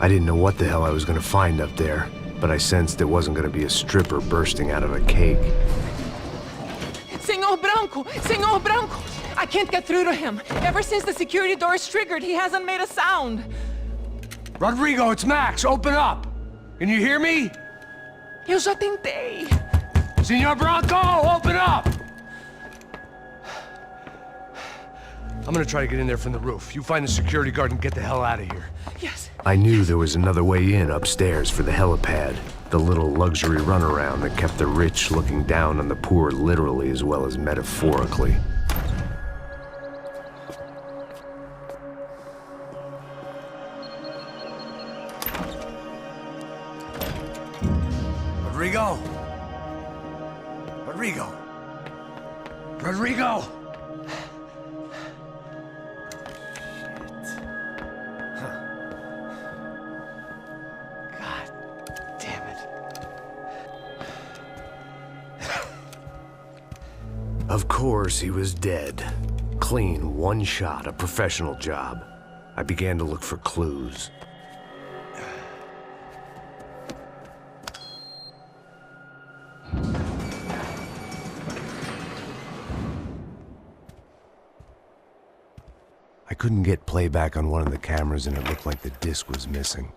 I didn't know what the hell I was gonna find up there, but I sensed it wasn't gonna be a stripper bursting out of a cake. Senor Branco! Senor Branco! I can't get through to him. Ever since the security door is triggered, he hasn't made a sound. Rodrigo, it's Max. Open up. Can you hear me? Eu já tentei. Senor Branco, open up! I'm gonna try to get in there from the roof. You find the security guard and get the hell out of here. Yes. I knew there was another way in upstairs for the helipad, the little luxury runaround that kept the rich looking down on the poor literally as well as metaphorically. Rodrigo? Rodrigo? Rodrigo? Of course, he was dead. Clean, one shot, a professional job. I began to look for clues. I couldn't get playback on one of the cameras and it looked like the disc was missing.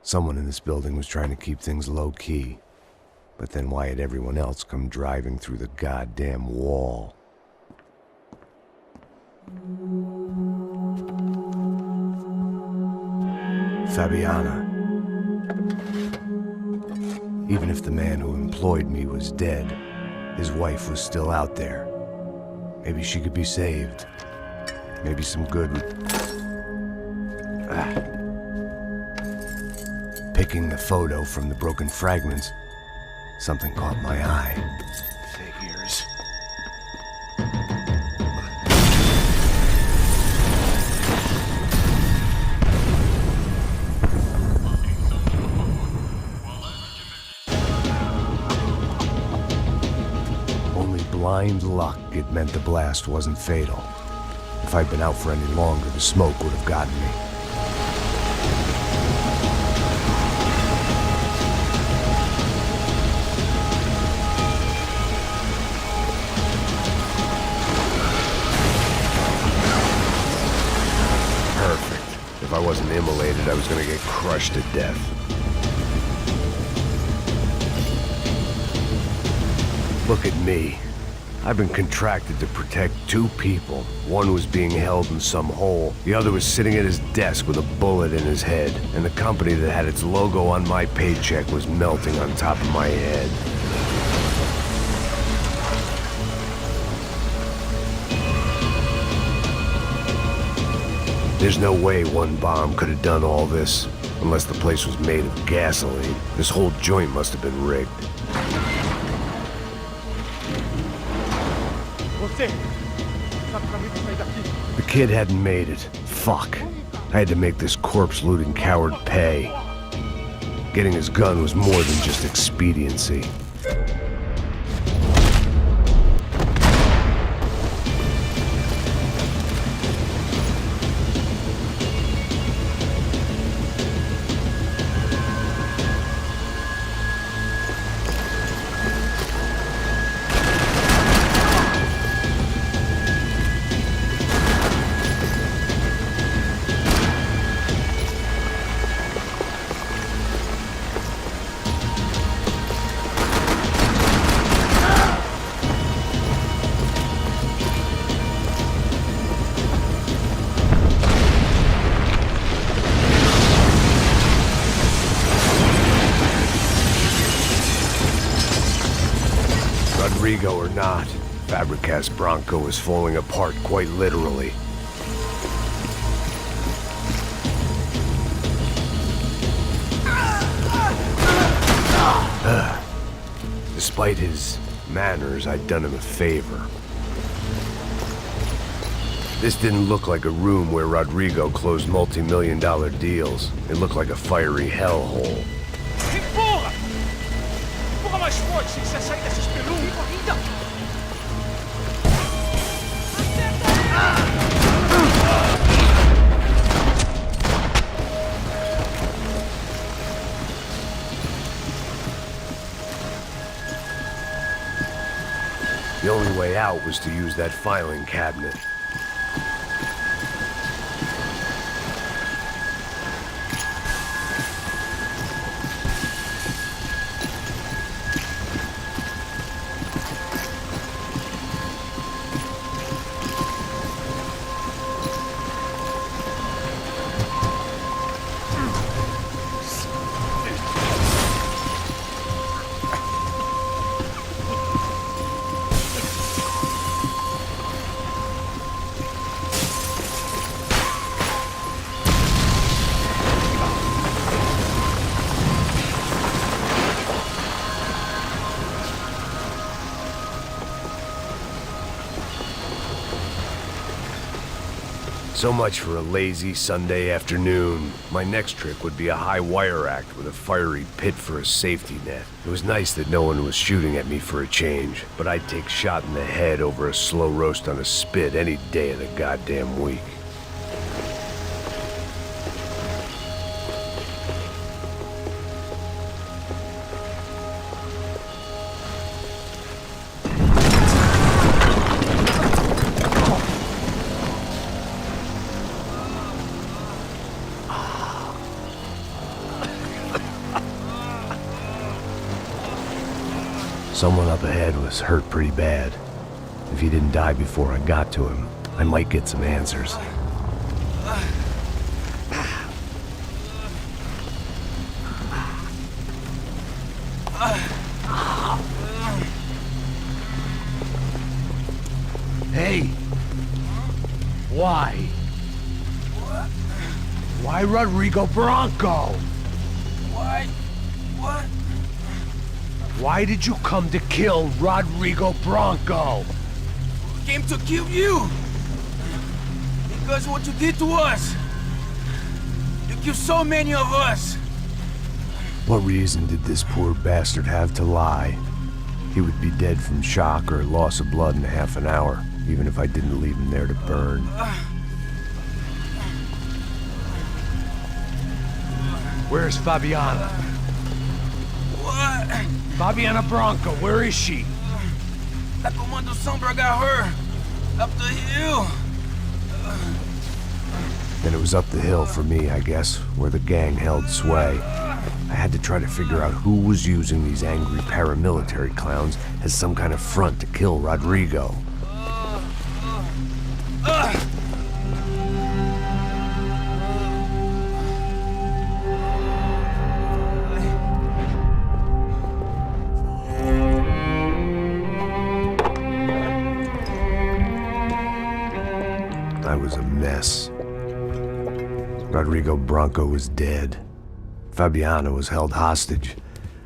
Someone in this building was trying to keep things low-key. But then why had everyone else come driving through the goddamn wall? Fabiana. Even if the man who employed me was dead, his wife was still out there. Maybe she could be saved. Maybe some good would... Picking the photo from the broken fragments, something caught my eye. Figures. Only blind luck it meant the blast wasn't fatal. If I'd been out for any longer, the smoke would have gotten me. If I wasn't immolated, I was gonna get crushed to death. Look at me. I've been contracted to protect two people. One was being held in some hole. The other was sitting at his desk with a bullet in his head. And the company that had its logo on my paycheck was melting on top of my head. There's no way one bomb could have done all this, unless the place was made of gasoline. This whole joint must have been rigged. The kid hadn't made it. Fuck. I had to make this corpse-looting coward pay. Getting his gun was more than just expediency. Rodrigo or not, Fabricas Bronco is falling apart quite literally. Despite his manners, I'd done him a favor. This didn't look like a room where Rodrigo closed multi-million-dollar deals. It looked like a fiery hellhole. Mais forte, sem você sair dessa espelunca. Corrida! The only way out was to use that filing cabinet. So much for a lazy Sunday afternoon. My next trick would be a high wire act with a fiery pit for a safety net. It was nice that no one was shooting at me for a change, but I'd take shot in the head over a slow roast on a spit any day of the goddamn week. Someone up ahead was hurt pretty bad. If he didn't die before I got to him, I might get some answers. Hey! Why? Why Rodrigo Bronco? Why? What? Why did you come to kill Rodrigo Bronco? Came to kill you! Because what you did to us! You killed so many of us! What reason did this poor bastard have to lie? He would be dead from shock or loss of blood in half an hour, even if I didn't leave him there to burn. Where's Fabiana? What? Fabiana Bronco, where is she? La Comando Sombra got her! Up the hill! Then it was up the hill for me, I guess, where the gang held sway. I had to try to figure out who was using these angry paramilitary clowns as some kind of front to kill Rodrigo. I was a mess. Rodrigo Bronco was dead. Fabiana was held hostage.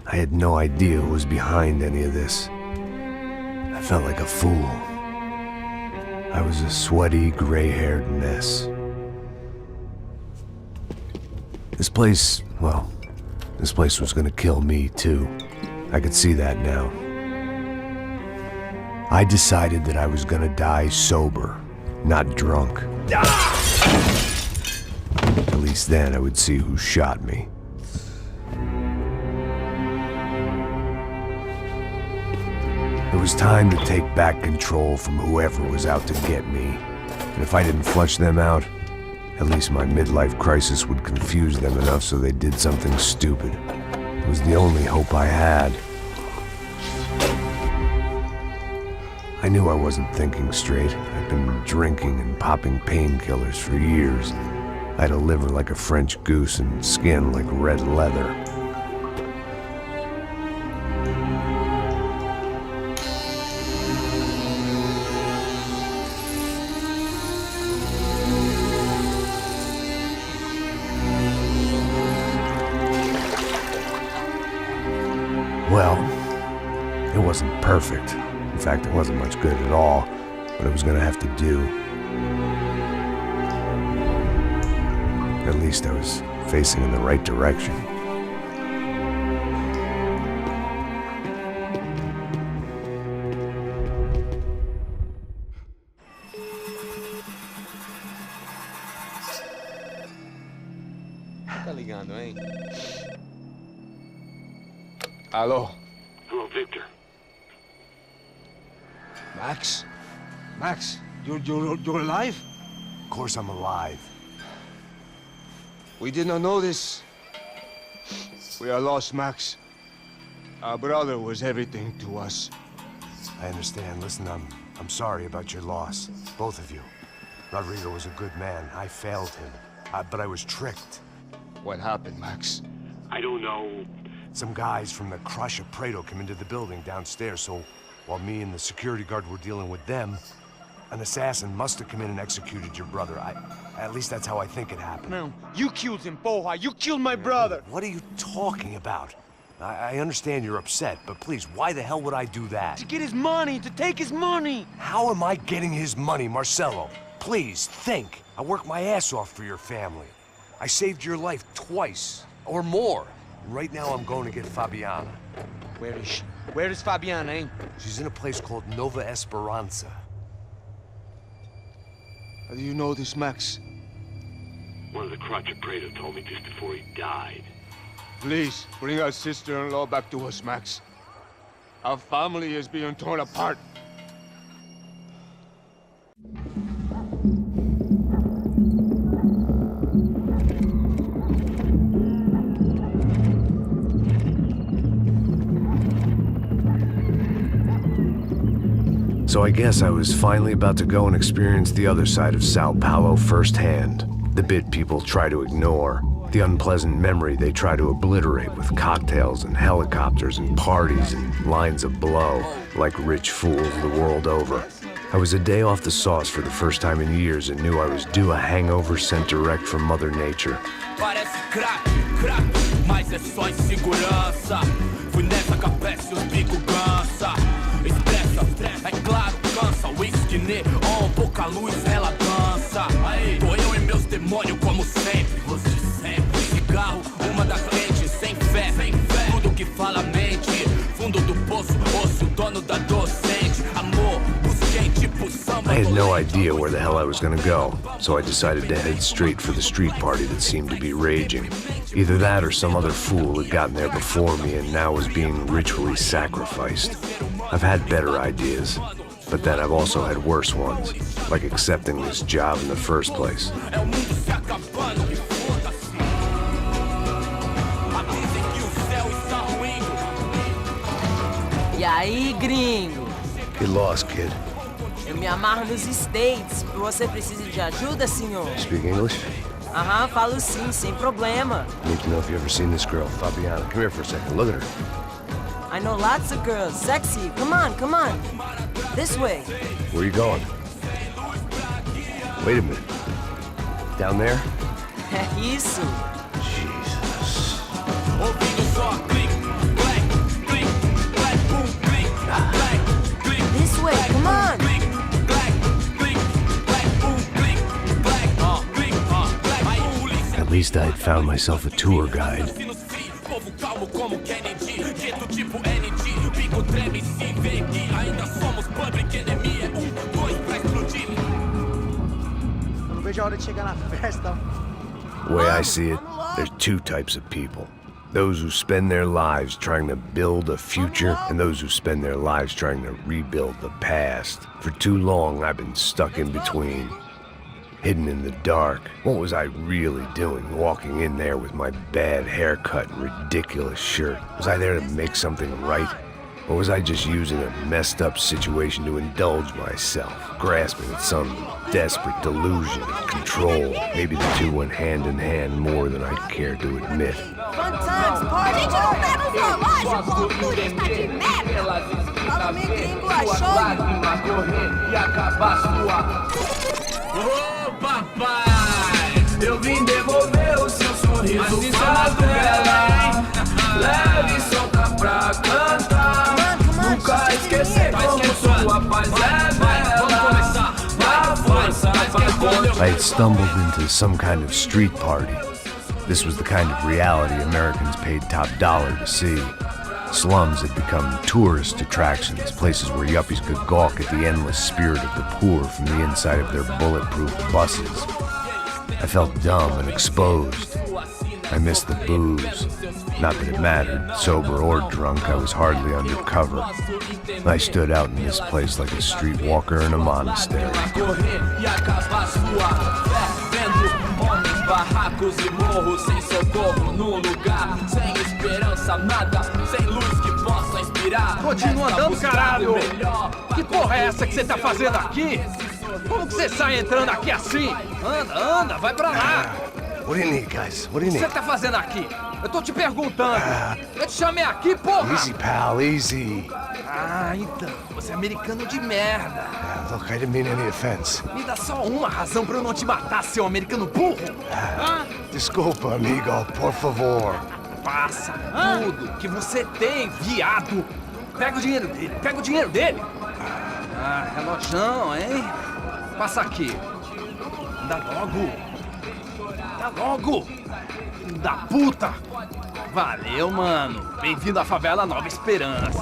I had no idea who was behind any of this. I felt like a fool. I was a sweaty, gray-haired mess. This place, well, this place was gonna kill me too. I could see that now. I decided that I was gonna die sober, not drunk. At least then I would see who shot me. It was time to take back control from whoever was out to get me. And if I didn't flush them out, at least my midlife crisis would confuse them enough so they did something stupid. It was the only hope I had. I knew I wasn't thinking straight. I'd been drinking and popping painkillers for years. I had a liver like a French goose and skin like red leather. Well, it wasn't perfect. In fact, it wasn't much good at all, but it was gonna have to do. At least I was facing in the right direction. Tá ligando, hein? Alô? Hello, Victor. Max? Max, you're alive? Of course I'm alive. We did not know this. We are lost, Max. Our brother was everything to us. I understand. Listen, I'm sorry about your loss. Both of you. Rodrigo was a good man. I failed him. But I was tricked. What happened, Max? I don't know. Some guys from the Crush of Prado came into the building downstairs, so while me and the security guard were dealing with them, an assassin must have come in and executed your brother. At least that's how I think it happened. No, you killed him, Poha. You killed my brother. What are you talking about? I understand you're upset, but please, why the hell would I do that? To get his money, to take his money. How am I getting his money, Marcelo? Please, think. I worked my ass off for your family. I saved your life twice, or more. Right now I'm going to get Fabiana. Where is she? Where is Fabiana, eh? She's in a place called Nova Esperanza. How do you know this, Max? One of the Crotch of Prado told me just before he died. Please, bring our sister-in-law back to us, Max. Our family is being torn apart. So I guess I was finally about to go and experience the other side of Sao Paulo firsthand. The bit people try to ignore. The unpleasant memory they try to obliterate with cocktails and helicopters and parties and lines of blow, like rich fools the world over. I was a day off the sauce for the first time in years and knew I was due a hangover sent direct from Mother Nature. Parece crack, mas é só insegurança. Fui nessa capeste, os bico cansa. Expressa, é claro, cansa. Whisky, neon, pouca luz, ela dança. Tô eu e meus demônios como sempre. Você sempre. Cigarro, uma da frente, sem fé. Tudo que fala mente. Fundo do poço, osso, dono da docente. Amor, busquei tipo samba. I had no idea where the hell I was gonna go, so I decided to head straight for the street party that seemed to be raging. Either that or some other fool had gotten there before me and now was being ritually sacrificed. I've had better ideas, but then I've also had worse ones, like accepting this job in the first place. E aí, gringo? Get lost, kid. Eu me amarro nos States. Você precisa de ajuda, senhor? Speak English? Aham, falo sim, sem problema. I need to know if you've ever seen this girl, Fabiana. Come here for a second. Look at her. I know lots of girls. Sexy. Come on, come on. This way. Where are you going? Wait a minute. Down there? É isso. Jesus. This way, come on. At least I'd found myself a tour guide. The way I see it, there's two types of people. Those who spend their lives trying to build a future, and those who spend their lives trying to rebuild the past. For too long, I've been stuck in between. Hidden in the dark. What was I really doing, walking in there with my bad haircut and ridiculous shirt? Was I there to make something right? Or was I just using a messed up situation to indulge myself, grasping at some desperate delusion of control? Maybe the two went hand in hand more than I'd care to admit. Fun times, party. Gente, não pega o zoológico, turista de merda. Fala, meu gringo, achou? Ô papai, eu vim devolver o seu sorriso pra tela. Leve e solta pra cantar. Nunca esquecer como sua paz é bela. Na força pra I had stumbled into some kind of street party. This was the kind of reality Americans paid top dollar to see. Slums had become tourist attractions, places where yuppies could gawk at the endless spirit of the poor from the inside of their bulletproof buses. I felt dumb and exposed. I missed the booze. Not that it mattered. Sober or drunk, I was hardly undercover. I stood out in this place like a streetwalker in a monastery. Barracos e morros sem socorro num lugar sem esperança, nada, sem luz que possa inspirar. Continua andando, caralho! Que porra é essa que você tá fazendo aqui? Como que você sai entrando aqui assim? Anda, vai pra lá! What do you need, guys? What do you O que need? você tá fazendo aqui? Eu tô te perguntando. Eu te chamei aqui, porra! Easy, pal, easy. Ah, então, você é americano de merda. Look, I didn't mean any offense. Me dá só uma razão pra eu não te matar, seu americano burro. Desculpa, amigo, por favor. Passa tudo que você tem, viado. Pega o dinheiro dele, Ah, relojão, hein? Passa aqui. Dá logo. Filho da puta. Valeu, mano. Bem-vindo à favela Nova Esperança.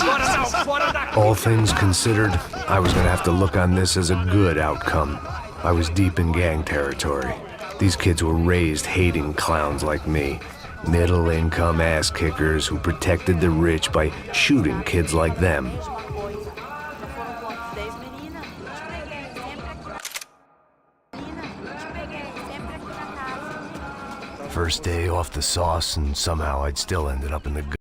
Agora não, fora daqui. All things considered, I was gonna have to look on this as a good outcome. I was deep in gang territory. These kids were raised hating clowns like me. Middle-income ass-kickers who protected the rich by shooting kids like them. First day off the sauce, and somehow I'd still ended up in the